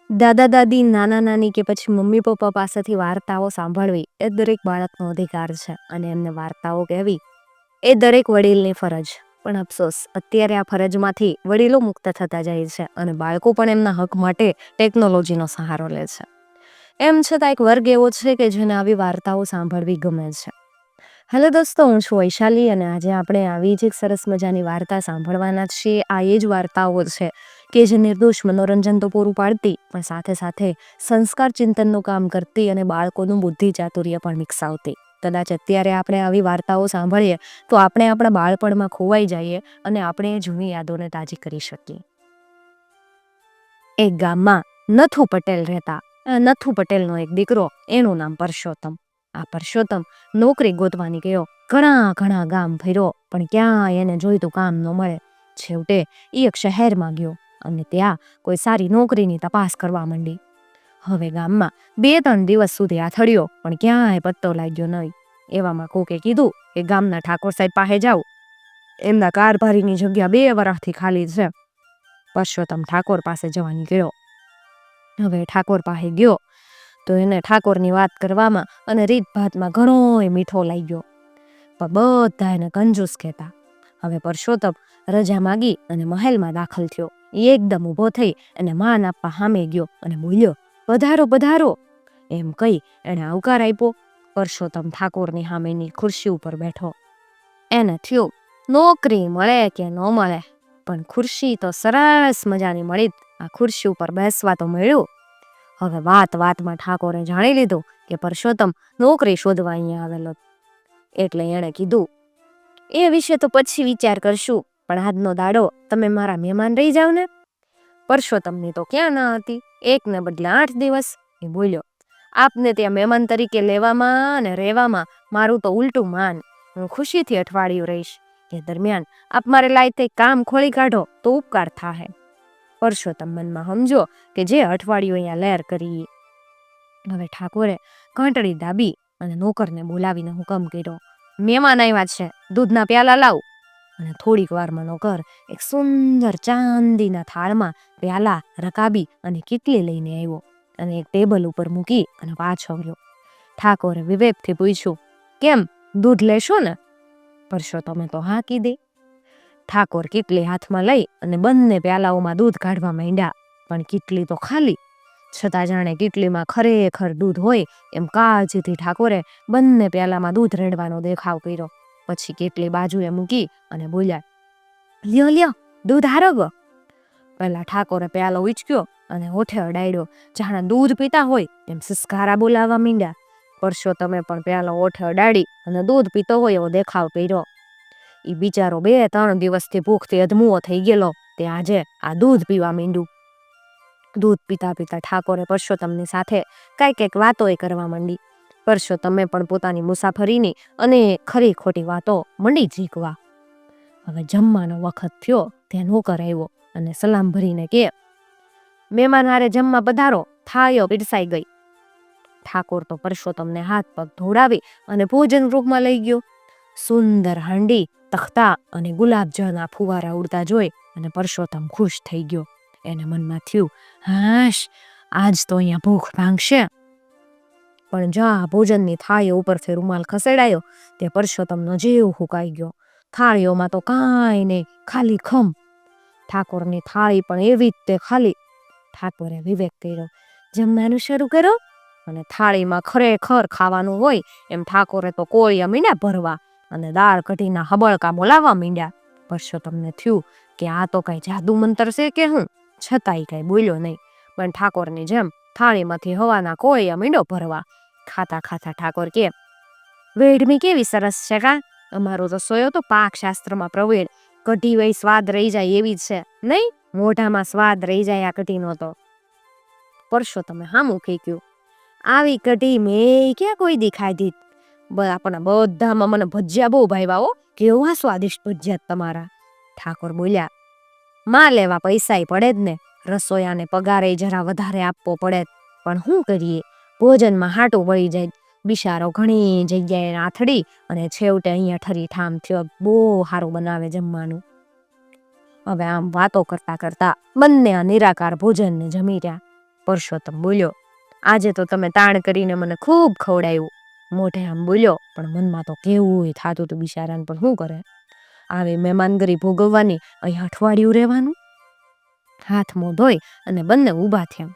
દાદા દાદી, નાના નાની કે પછી મમ્મી પપ્પા પાસેથી વાર્તાઓ સાંભળવી એ દરેક બાળકનો અધિકાર છે અને એમને વાર્તાઓ કહેવી એ દરેક વડીલની ફરજ. પણ અફસોસ અત્યારે આ ફરજમાંથી વડીલો મુક્ત થતા જાય છે અને બાળકો પણ એમના હક માટે ટેકનોલોજીનો સહારો લે છે. એમ છતાં એક વર્ગ એવો છે કે જેને આવી વાર્તાઓ સાંભળવી ગમે છે. હેલો દોસ્તો, હું છું વૈશાલી અને આજે આપણે આવી જ એક સરસ મજાની વાર્તા સાંભળવાના છીએ. આ એ જ વાર્તાઓ છે કે જે નિર્દોષ મનોરંજન તો પૂરું પાડતી પણ સાથે સાથે સંસ્કાર ચિંતનનું કામ કરતી અને બાળકોનું બુદ્ધિ ચાતુર્ય પણ વિકસાવતી. કદાચ અત્યારે આપણે આવી વાર્તાઓ સાંભળીએ તો આપણે આપણા બાળપણમાં ખોવાઈ જઈએ અને આપણે એ જૂની યાદોને તાજી કરી શકીએ. એક ગામમાં નથુ પટેલ રહેતા. નથુ પટેલનો એક દીકરો, એનું નામ પરસોત્તમ. આ પરસોત્તમ નોકરી ગોતવાની ગયો. ઘણા ગામ ફર્યો પણ ક્યાંય એને જોઈતું કામ ન મળે. છેવટે એ એક શહેરમાં ગયો અને ત્યાં કોઈ સારી નોકરીની તપાસ કરવા માંડી. હવે ગામમાં 2-3 દિવસ સુધી આથડ્યો પણ ક્યાંય પત્તો લાગ્યો નહીં. એવામાં કોકે કીધું કે ગામના ઠાકોર સાહેબ પાસે જાવ, એમના કારભારીની જગ્યા 2 વર્ષથી ખાલી છે. પરસોત્તમ ઠાકોર પાસે જવા નીકળ્યો. હવે ઠાકોર પાસે ગયો તો એને ઠાકોરની વાત કરવામાં અને રીતભાતમાં ઘણોય મીઠો લાગ્યો. પણ બધા એને કંજૂસ કહેતા. હવે પરસોત્તમ રજા માગી અને મહેલમાં દાખલ થયો. એકદમ ઊભો થઈ અને માન આપવા સામે ગયો અને બોલ્યો, પધારો પધારો એમ કહી એને આવકાર આપ્યો. પરસોત્તમ ઠાકોરની સામેની ખુરશી ઉપર બેઠો. એને થયું નોકરી મળે કે ન મળે પણ ખુરશી તો સરસ મજાની મળી. આ ખુરશી ઉપર બેસવા તો મળ્યું. હવે વાતમાં ઠાકોરે જાણી લીધું કે પરસોત્તમ નોકરી શોધવા અહીંયા આવેલો. એટલે એણે કીધું, એ વિશે તો પછી વિચાર કરશું, પણ આજનો દાડો તમે મારા મહેમાન રહી જાવ ને. પરસોત્તમની તો ક્યાં ના હતી. 1ને બદલે 8 દિવસ. એ બોલ્યો, આપને ત્યાં મહેમાન તરીકે લેવામાં અને રહેવામાં મારું તો ઉલટું માન. હું ખુશીથી અઠવાડિયું રહીશ. એ દરમિયાન આપ મારે લાયક કામ ખોળી કાઢો તો ઉપકાર થાહે. પરસોત્તમ મનમાં સમજો કે જે અઠવાડિયું અહીંયા લહેર કરી. હવે ઠાકોરે ઘંટડી દાબી અને નોકરને બોલાવીને હુકમ કર્યો, મહેમાન આવ્યા છે, દૂધના પ્યાલા લાવ. અને થોડીક વારમાં નોકર એક સુંદર ચાંદીના થાળમાં પ્યાલા, રકાબી અને કીટલી લઈને આવ્યો અને એક ટેબલ ઉપર મૂકી અને પાછો આવ્યો. ઠાકોરે વિવેકથી પૂછ્યું, કેમ, દૂધ લેશો ને? પરસોત્તમે તો હા કીધી. ઠાકોર કીટલી હાથમાં લઈ અને બંને પ્યાલાઓમાં દૂધ કાઢવા માંડ્યા. પણ કીટલી તો ખાલી. છતાં જાણે કીટલીમાં ખરેખર દૂધ હોય એમ કાળજીથી ઠાકોરે બંને પ્યાલામાં દૂધ રેડવાનો દેખાવ કર્યો. પછી કીટલી બાજુએ મૂકી અને બોલ્યા, લ્યો દૂધ આરોગો. પહેલા ઠાકોરે પ્યાલો ઉચક્યો અને હોઠે અડાડ્યો. જાણે દૂધ પીતા હોય એમ સિસકારા બોલાવવા માંડ્યા. પરસોત્તમે પણ પ્યાલો હોઠે અડાડી અને દૂધ પીતો હોય એવો દેખાવ કર્યો. એ બિચારો 2-3 દિવસથી ભૂખથી અધમુઓ થઈ ગયેલો તે આજે આ દૂધ પીવા માંડ્યું. દૂધ પીતા ઠાકોરે પરસોત્તમની સાથે કાંઈક વાતો કરવા માંડી. પરસોત્તમે પણ પોતાની મુસાફરીની અને ખરી ખોટી વાતો મંડી ઝીકવા. હવે જમવાનો વખત થયો ત્યાં નોકર આવ્યો અને સલામ ભરીને કે, મહેમાન હારે જમવા પધારો, થાળીઓ પીરસાઈ ગઈ. ઠાકોર તો પરસોત્તમને હાથ પગ ધોડાવી અને ભોજન ગૃહમાં લઈ ગયો. સુંદર હાંડી, તખતા અને ગુલાબજળના ફુવારા ઉડતા જોઈ અને પરસોત્તમ ખુશ થઈ ગયો. એને મનમાં થયું, હાશ, આજ તો અહીંયા ભૂખ ભાંગશે. પણ જ્યાં ભોજનની થાળીઓ ઉપરથી રૂમાલ ખસેડાયો તે પરસોત્તમનો જીવ હુકાઈ ગયો. થાળીઓમાં તો કાંઈ નહીં, ખાલી ખમ. ઠાકોરની થાળી પણ એવી જ તે ખાલી. ઠાકોરે વિવેક કર્યો, જમવાનું શરૂ કરો. અને થાળીમાં ખરેખર ખાવાનું હોય એમ ઠાકોરે તો કોળિયા મીંડ્યા ભરવા અને દાળ કઢીના હબળકા બોલાવવા માંડ્યા. પરસોત્તમને થયું કે આ તો કઈ જાદુ મંતર છે કે હું. છતાંય કઈ બોલ્યો નહીં, પણ ઠાકોરની જેમ થાળીમાંથી હવાના કોળિયા મીંડો ભરવા. ખાતા ઠાકોર કે, વેડમી કેવી સરસ છે કા. અમારો રસોયો તો પાક શાસ્ત્રમાં પ્રવીણ. કઢી વઈ સ્વાદ રહી જાય એવી છે નહીં, મોઢામાં સ્વાદ રહી જાય આ કઢીનો તો. પરસોત્તમે હામું કીધું, આવી કઢી મેં ક્યાં કોઈ દી ખાધી. આપણા બધામાં મને ભજીયા બહુ ભાવ્યા હો, કેવા સ્વાદિષ્ટ ભજીયા તમારા. ઠાકોર બોલ્યા, માં લેવા પૈસાય પડે જ ને, રસોયાને પગારે જરા વધારે આપવો પડે, પણ શું કરીએ, ભોજનમાં હાટું વળી જાય. બિચારો ઘણી જગ્યાએ આથડી અને છેવટે અહીંયા ઠરી ઠામ થયો. બહુ સારું બનાવે જમવાનું. હવે આમ વાતો કરતા બંને આ નિરાકાર ભોજનને જમી રહ્યા. પરસોત્તમ બોલ્યો, આજે તો તમે તાણ કરીને મને ખૂબ ખવડાવ્યું. મોઢે આમ બોલ્યો, પણ મનમાં તો કેવું થાતું હતું બિચારાને, પણ શું કરે, આવી મહેમાનગરી ભોગવવાની, અહીં અઠવાડિયું રહેવાનું. હાથ મોં ધોઈ અને બંને ઊભા થયા.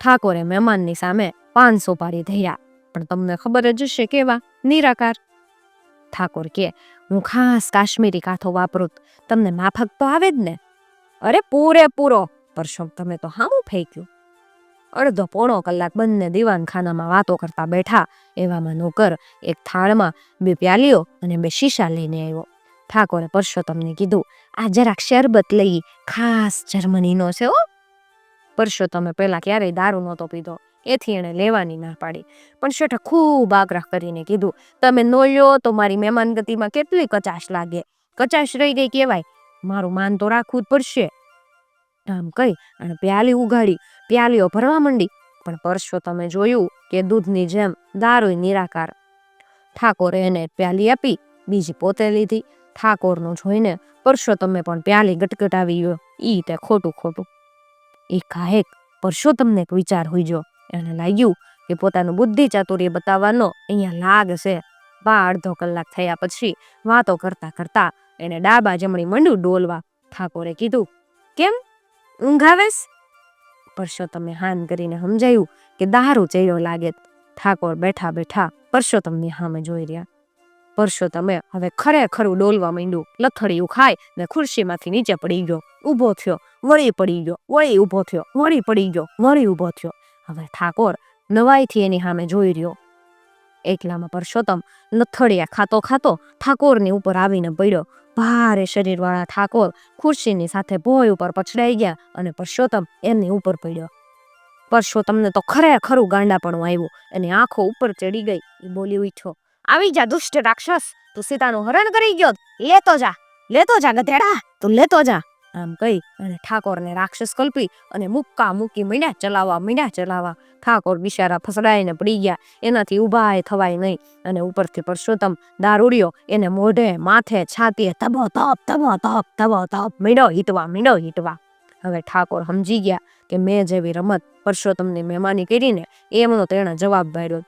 ઠાકોરે મહેમાનની સામે 5 સોપારી ધર્યા, પણ તમને ખબર જ હશે કેવા, નિરાકાર. ઠાકોર કે, હું ખાસ કાશ્મીરી કાંથો વાપરું, તમને માફક તો આવે જ ને? અરે પૂરેપૂરો. પરસોત્તમે તો હામું ફેંક્યું. અડધો પોણો કલાક બંને દીવાનખાનામાં વાતો કરતા બેઠા. એવામાં નોકર એક થાળમાં 2 પ્યાલીઓ અને 2 શીશા લઈને આવ્યો. ઠાકોરે પરસોત્તમને કીધું, આ જરાક શરબત લઈ, ખાસ જર્મનીનો છે હો. પરસોત્તમે પહેલા ક્યારેય દારૂ નહોતો પીધો, એથી એણે લેવાની ના પાડી. પણ શેઠે ખૂબ આગ્રહ કરીને કીધું, તમે ન લ્યો તો મારી મહેમાનગતિમાં કેટલી કચાશ લાગે, કચાશ રહી ગઈ કહેવાય, મારું માન તો રાખવું જ પડશે. આમ કહી અને પ્યાલી ઉગાડી, પ્યાલીઓ ભરવા માંડી. પણ પરસોત્તમે જોયું કે દૂધની જેમ દારૂ નિરાકાર. ઠાકોરે એને પ્યાલી આપી, બીજી પોતે લીધી. ઠાકોરનું જોઈને પરસોત્તમે પણ પ્યાલી ગટગટાવી ગયો. ઈ તે ખોટું. એકાએક પરસોત્તમને એક વિચાર હુજ્યો. એને લાગ્યું કે પોતાનું બુદ્ધિ ચાતુર્ય બતાવવાનો અહીંયા લાગ છે. અડધો કલાક થયા પછી વાતો કરતા કરતા એને ડાબા જમણી મંડ્યું ડોલવા. ઠાકોરે કીધું, કેમ ઊંઘ આવેસ? પરસોત્તમે હાન કરીને સમજાયું કે દારૂ ચડ્યો લાગે. ઠાકોર બેઠા બેઠા પરસોત્તમની સામે જોઈ રહ્યા. પરસોત્તમે હવે ખરેખરું ડોલવા માંડ્યું. લથડિયું ખાય ને ખુરશીમાંથી નીચે પડી ગયો. ઊભો થયો, વળી પડી ગયો, વળી ઊભો થયો, વળી પડી ગયો, વળી ઊભો થયો. હવે ઠાકોર નવાઈથી એની સામે જોઈ રહ્યો. એકલામાં પરસોત્તમ લથડિયા ખાતો ખાતો ઠાકોરની ઉપર આવીને પડ્યો. ભારે શરીરવાળા ઠાકોર ખુરશીની સાથે ભોય ઉપર પછડાઈ ગયા અને પરસોત્તમ એમની ઉપર પડ્યો. પરસોત્તમને તો ખરેખરું ગાંડાપણું આવ્યું. એની આંખો ઉપર ચડી ગઈ. એ બોલી ઉઠ્યો, આવી જા દુષ્ટ રાક્ષસ, તું સીતાનું હરણ કરી ગયો, લેતો જા ગધેડા, તું લેતો જા. આમ કહી અને ઠાકોરને રાક્ષસ કલ્પી અને મુક્કા મૂકી મીંડ્યા ચલાવવા. ઠાકોર બિચારા ફસડાઈને પડી ગયા. એનાથી ઊભા થવાય નહીં. અને ઉપરથી પરસોત્તમ દારૂડિયો એને મોઢે, માથે, છાતીએ તબો તપ મીંડો હીટવા. હવે ઠાકોર સમજી ગયા કે મેં જેવી રમત પરસોત્તમની મહેમાની કરીને એમનો તેણે જવાબ માર્યો.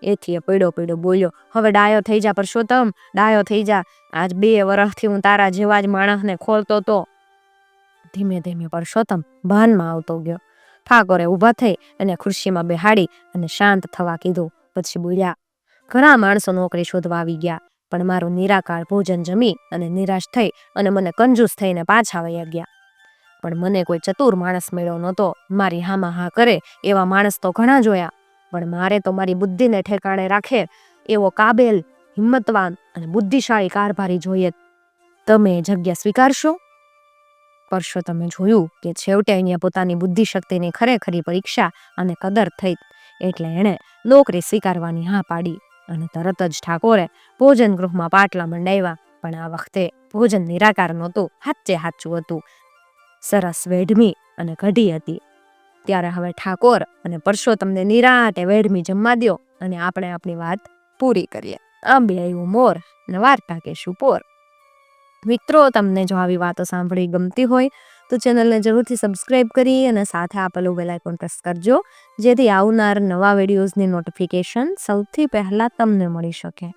એથી પડ્યો બોલ્યો, હવે ડાયો થઈ જા પરસોત્તમ, ડાયો થઈ જા. આજ 2 વર્ષથી હું તારા જેવા જ માણસને ખોલતો તો. ધીમે ધીમે પરસોત્તમ ભાનમાં આવતો ગયો. ઠાકોરે ઊભા થઈ અને ખુરશીમાં બેહાડી અને શાંત થવા કીધું. પછી બોલ્યા, ઘણા માણસો નોકરી શોધવા આવી ગયા, પણ મારું નિરાકાર ભોજન જમી અને નિરાશ થઈ અને મને કંજૂસ થઈને પાછા વયા ગયા. પણ મને કોઈ ચતુર માણસ મળ્યો નહોતો. મારી હામાં હા કરે એવા માણસ તો ઘણા જોયા, પણ મારે તો મારી બુદ્ધિને ઠેકાણે રાખે એવો કાબેલ, હિંમતવાન અને બુદ્ધિશાળી કારભારી જોઈએ. તમે જગ્યા સ્વીકારશો? પરસોત્તમે જોયું કે છેવટે અહીંયા પોતાની બુદ્ધિશક્તિની ખરેખરી પરીક્ષા અને કદર થઈ. એટલે એણે નોકરી સ્વીકારવાની હા પાડી. અને તરત જ ઠાકોરે ભોજન ગૃહમાં પાટલા મંડાવ્યા. પણ આ વખતે ભોજન નિરાકાર નહોતું, સાચું હતું. સરસ વેડમી અને કઢી હતી. ત્યારે હવે ઠાકોર અને પરસોત્તમને નિરાંતે વેડમી જમવા દ્યો અને આપણે આપણી વાત પૂરી કરીએ. આંબે આવ્યું મોર ને વાર્તા કહેશું પોર. મિત્રો, તમને જો આવી વાતો સાંભળી ગમતી હોય તો ચેનલને જરૂરથી સબસ્ક્રાઈબ કરી અને સાથે આપેલું બેલ આઇકોન પ્રેસ કરજો, જેથી આવનાર નવા વિડીયોઝની નોટિફિકેશન સૌથી પહેલા તમને મળી શકે.